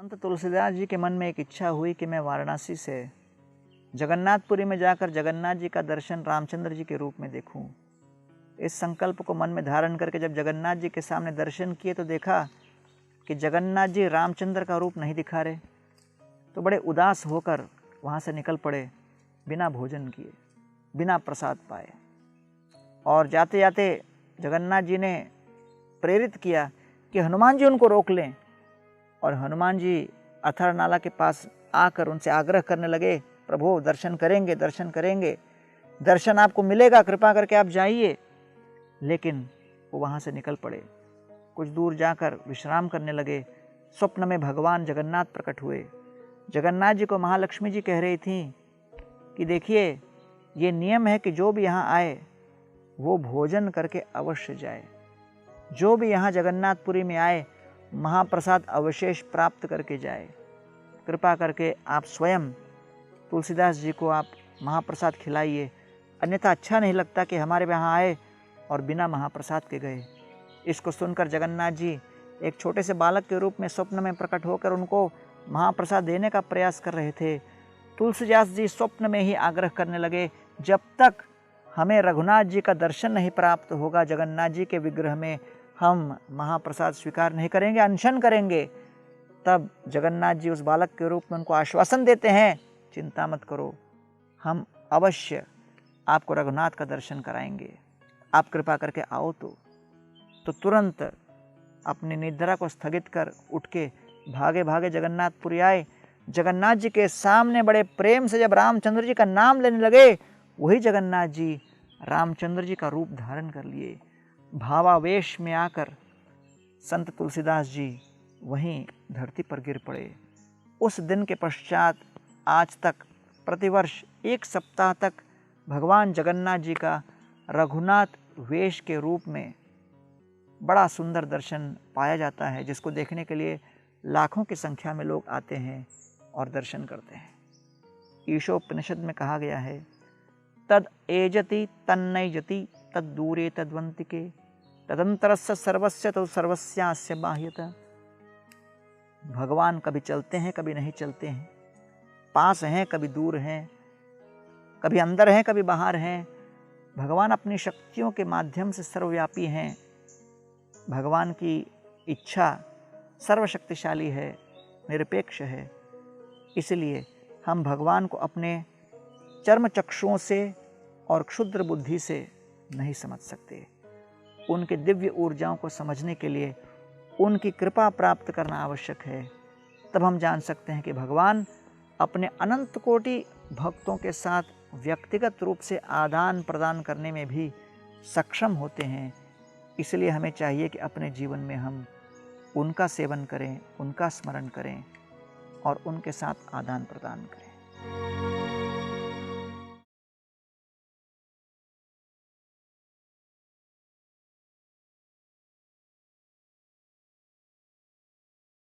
संत तुलसीदास जी के मन में एक इच्छा हुई कि मैं वाराणसी से जगन्नाथपुरी में जाकर जगन्नाथ जी का दर्शन रामचंद्र जी के रूप में देखूं। इस संकल्प को मन में धारण करके जब जगन्नाथ जी के सामने दर्शन किए तो देखा कि जगन्नाथ जी रामचंद्र का रूप नहीं दिखा रहे। तो बड़े उदास होकर वहाँ से निकल पड़े, बिना भोजन किए, बिना प्रसाद पाए। और जाते जाते जगन्नाथ जी ने प्रेरित किया कि हनुमान जी उनको रोक लें। और हनुमान जी अथर नाला के पास आकर उनसे आग्रह करने लगे, प्रभु दर्शन करेंगे, दर्शन करेंगे, दर्शन आपको मिलेगा, कृपा करके आप जाइए। लेकिन वो वहाँ से निकल पड़े। कुछ दूर जाकर विश्राम करने लगे। स्वप्न में भगवान जगन्नाथ प्रकट हुए। जगन्नाथ जी को महालक्ष्मी जी कह रही थी कि देखिए, ये नियम है कि जो भी यहाँ आए वो भोजन करके अवश्य जाए। जो भी यहाँ जगन्नाथपुरी में आए महाप्रसाद अवशेष प्राप्त करके जाए। कृपा करके आप स्वयं तुलसीदास जी को आप महाप्रसाद खिलाइए, अन्यथा अच्छा नहीं लगता कि हमारे यहाँ आए और बिना महाप्रसाद के गए। इसको सुनकर जगन्नाथ जी एक छोटे से बालक के रूप में स्वप्न में प्रकट होकर उनको महाप्रसाद देने का प्रयास कर रहे थे। तुलसीदास जी स्वप्न में ही आग्रह करने लगे, जब तक हमें रघुनाथ जी का दर्शन नहीं प्राप्त होगा जगन्नाथ जी के विग्रह में, हम महाप्रसाद स्वीकार नहीं करेंगे, अनशन करेंगे। तब जगन्नाथ जी उस बालक के रूप में उनको आश्वासन देते हैं, चिंता मत करो, हम अवश्य आपको रघुनाथ का दर्शन कराएंगे, आप कृपा करके आओ। तो तुरंत अपनी निद्रा को स्थगित कर उठ के भागे भागे जगन्नाथपुरी आए। जगन्नाथ जी के सामने बड़े प्रेम से जब रामचंद्र जी का नाम लेने लगे, वही जगन्नाथ जी रामचंद्र जी का रूप धारण कर लिए। भावावेश में आकर संत तुलसीदास जी वहीं धरती पर गिर पड़े। उस दिन के पश्चात आज तक प्रतिवर्ष 1 सप्ताह तक भगवान जगन्नाथ जी का रघुनाथ वेश के रूप में बड़ा सुंदर दर्शन पाया जाता है, जिसको देखने के लिए लाखों की संख्या में लोग आते हैं और दर्शन करते हैं। ईशोपनिषद में कहा गया है, तद एजति तन्नैजति तद दूरे तद्वंतिके तदंतरस्य सर्वस्य तो सर्वस्यास्य बाह्यतः। भगवान कभी चलते हैं, कभी नहीं चलते हैं, पास हैं, कभी दूर हैं, कभी अंदर हैं, कभी बाहर हैं। भगवान अपनी शक्तियों के माध्यम से सर्वव्यापी हैं। भगवान की इच्छा सर्वशक्तिशाली है, निरपेक्ष है। इसलिए हम भगवान को अपने चर्म चक्षुओं से और क्षुद्र बुद्धि से नहीं समझ सकते। उनके दिव्य ऊर्जाओं को समझने के लिए उनकी कृपा प्राप्त करना आवश्यक है। तब हम जान सकते हैं कि भगवान अपने अनंत कोटि भक्तों के साथ व्यक्तिगत रूप से आदान प्रदान करने में भी सक्षम होते हैं। इसलिए हमें चाहिए कि अपने जीवन में हम उनका सेवन करें, उनका स्मरण करें और उनके साथ आदान प्रदान करें।